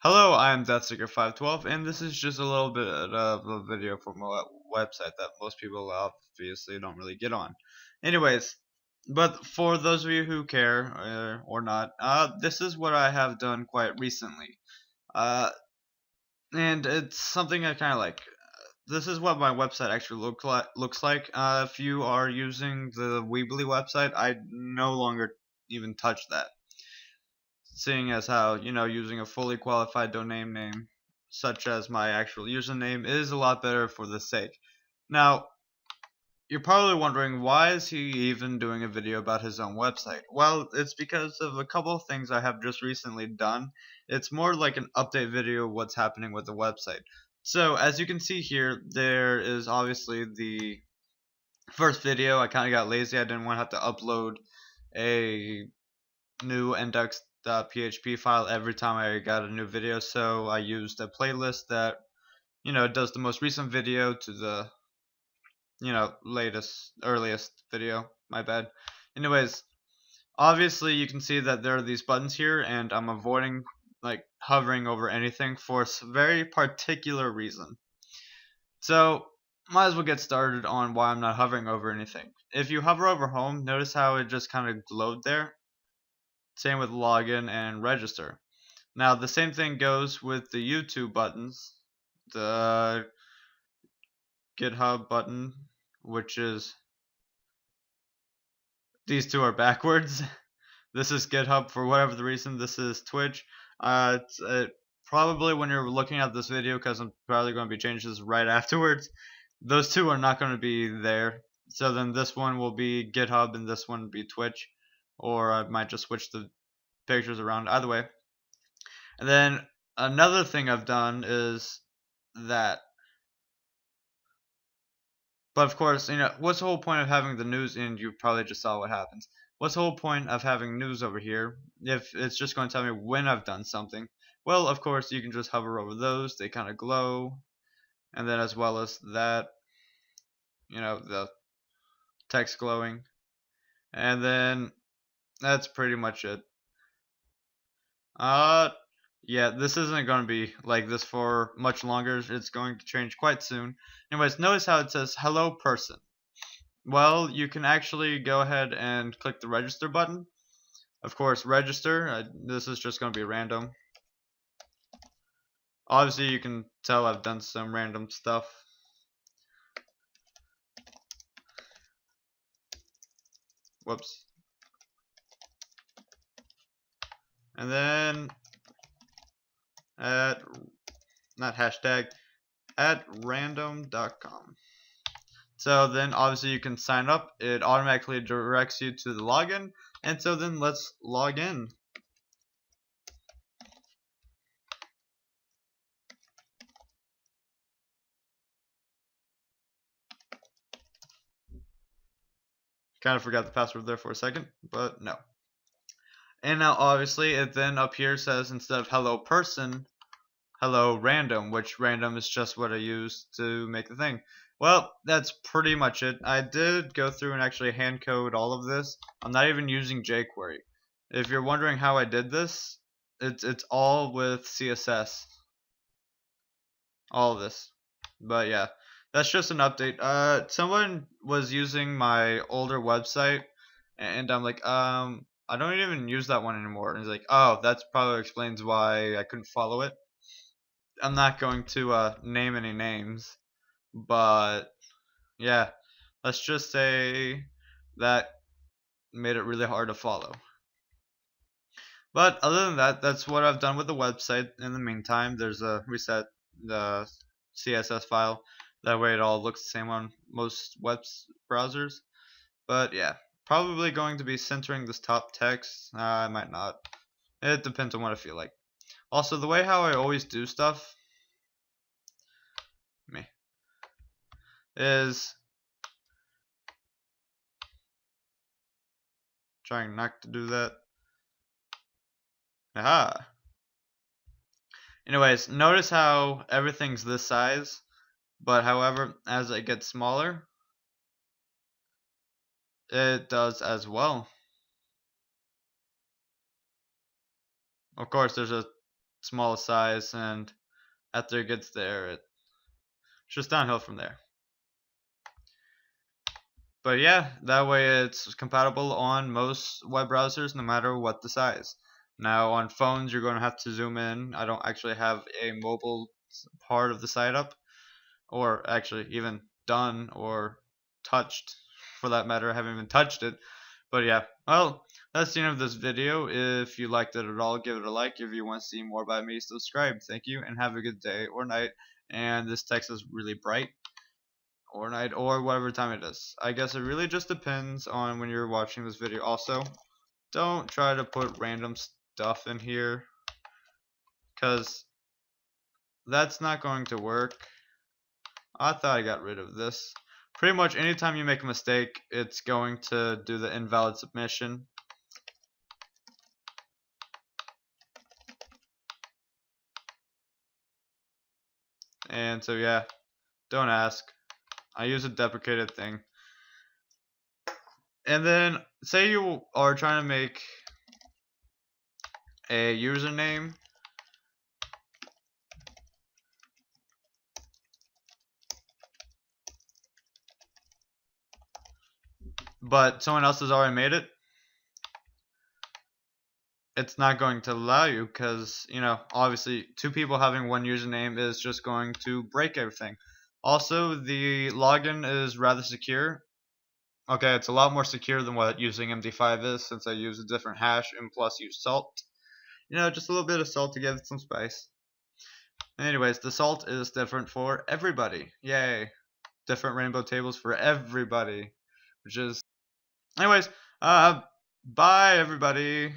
Hello, I am DeathSeeker512, and this is just a little bit of a video from a website that most people obviously don't really get on. Anyways, but for those of you who care or not, this is what I have done quite recently. Uh, and it's something I kind of like. This is what my website actually looks like. If you are using the Weebly website, I no longer even touch that, seeing as how, using a fully qualified domain name such as my actual username is a lot better for the sake. Now, you're probably wondering, why is he even doing a video about his own website? Well, it's because of a couple of things I have just recently done. It's more like an update video of what's happening with the website. So, as you can see here, there is obviously the first video. I kind of got lazy. I didn't want to have to upload a new index.php file every time I got a new video, so I used a playlist that does the most recent video to the earliest video. My bad. Anyways, obviously you can see that there are these buttons here, and I'm avoiding like hovering over anything for a very particular reason. So might as well get started on why I'm not hovering over anything. If you hover over home, notice how it just kind of glowed there. Same with login and register. Now the same thing goes with the YouTube buttons. The GitHub button, which is, these two are backwards. This is GitHub for whatever the reason. This is Twitch. It's probably when you're looking at this video, because I'm probably going to be changing this right afterwards, those two are not going to be there. So then this one will be GitHub and this one will be Twitch, or I might just switch the pictures around. Either way. And then another thing I've done is that, but of course, what's the whole point of having the news? And you probably just saw what happens. What's the whole point of having news over here if it's just going to tell me when I've done something? Well, of course, you can just hover over those. They kind of glow. And then as well as that, the text glowing. And then that's pretty much it. Yeah, this isn't going to be like this for much longer. It's going to change quite soon. Anyways, notice how it says hello person. Well, you can actually go ahead and click the register button. Of course, register. This is just going to be random. Obviously, you can tell I've done some random stuff. Whoops. And then at, not hashtag, at random.com. So then obviously you can sign up. It automatically directs you to the login. And so then let's log in. Kind of forgot the password there for a second, but no. And now obviously it then up here says, instead of hello person, hello random, which random is just what I used to make the thing. Well, that's pretty much it. I did go through and actually hand code all of this. I'm not even using jQuery. If you're wondering how I did this, it's all with CSS. All of this. But yeah, that's just an update. Someone was using my older website, and I'm like, I don't even use that one anymore. And he's like, oh, that's probably explains why I couldn't follow it. I'm not going to name any names, but yeah, let's just say that made it really hard to follow. But other than that, that's what I've done with the website. In the meantime, there's a reset the CSS file. That way it all looks the same on most web browsers. But yeah, probably going to be centering this top text. I might not. It depends on what I feel like. Also, the way how I always do stuff is trying not to do that. Aha. Anyways, notice how everything's this size, but however, as it gets smaller, it does as well. Of course, there's a small size, and after it gets there, it's just downhill from there. But yeah, that way it's compatible on most web browsers, no matter what the size. Now on phones, you're going to have to zoom in. I don't actually have a mobile part of the site up, or actually even done or touched, for that matter. I haven't even touched it. But yeah, well, that's the end of this video. If you liked it at all, give it a like. If you want to see more by me, subscribe. Thank you, and have a good day or night. And this text is really bright, or night, or whatever time it is. I guess it really just depends on when you're watching this video. Also, don't try to put random stuff in here, because that's not going to work. I thought I got rid of this. Pretty much anytime you make a mistake, it's going to do the invalid submission. And so yeah, don't ask. I use a deprecated thing. And then say you are trying to make a username, but someone else has already made it. It's not going to allow you, because, you know, obviously two people having one username is just going to break everything. Also, the login is rather secure. Okay, it's a lot more secure than what using MD5 is, since I use a different hash and plus use salt. You know, just a little bit of salt to give it some spice. Anyways, the salt is different for everybody. Yay. Different rainbow tables for everybody. Which is... Anyways, bye everybody.